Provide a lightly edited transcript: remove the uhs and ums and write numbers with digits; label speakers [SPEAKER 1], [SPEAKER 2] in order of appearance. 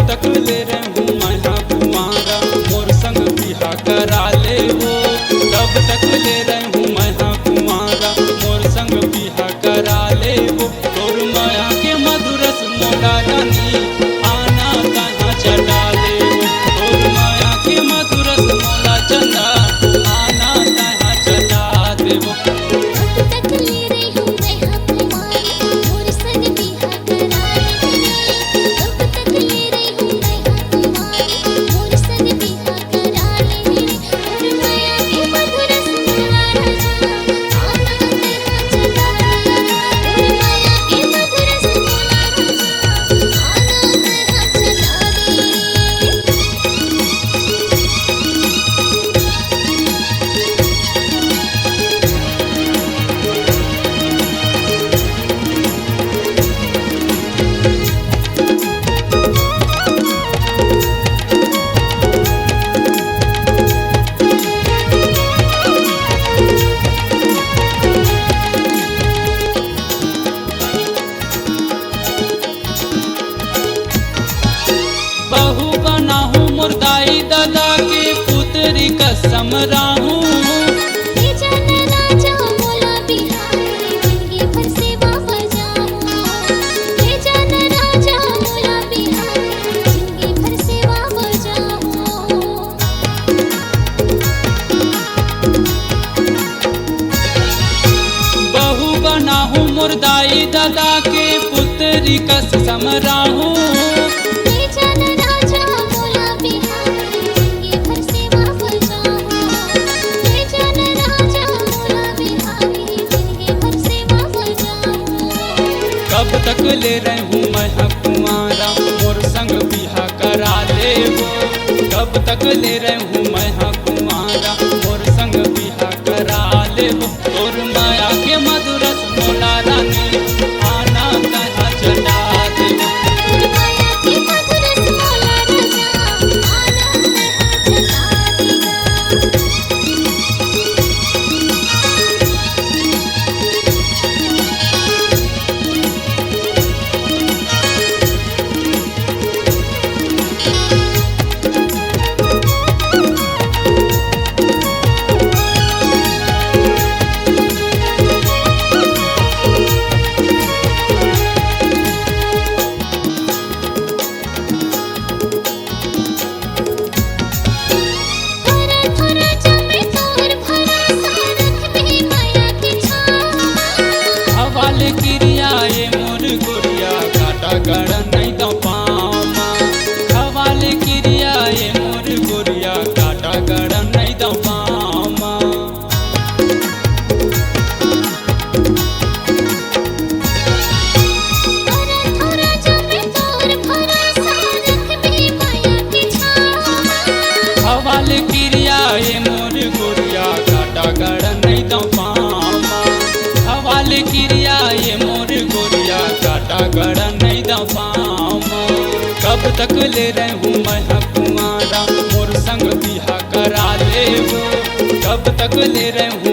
[SPEAKER 1] तक ले रहूं मैं कुंवारा मोर संग बिहा करा ले वो। कब तक ले रहूं मैं कुंवारा मोर संग बिहा करा ले वो। तोर माया के मधुरस मोला रानी आना कहाँ चला ले वो। तोर माया के मधुरस मोला चंदा आना कहाँ चला दे वो। बहू बना हूँ मुर्दाई दादा के पुत्री कसम राहूं। बहू बना हूँ मुर्दाई दादा के पुत्री कसम राहूं। कब तक ले रहूं मैं कुंवारा मोर संग बिहा करा ले वो। कब तक ले रहूं मैं कुंवारा मोर संग बिहा करा ले वो। तोर माया के मधुरस मोला रानी आना कहाँ चला दे वो। किरियाए मोर गोरिया काटा गड़ नहीं दो पामा। हवाले किरियाए मोर गोरिया काटा गड़ नहीं दो पामा। हवाले किरियाए मोर गोरिया काटा गड़ नहीं दो पामा। हवाले किरियाए मोर गोरिया काटा गड़ नहीं दो पामा। कब तक ले रहूं मैं कुंवारा मोर संग बिहा करा ले वो। कब तक ले रहूं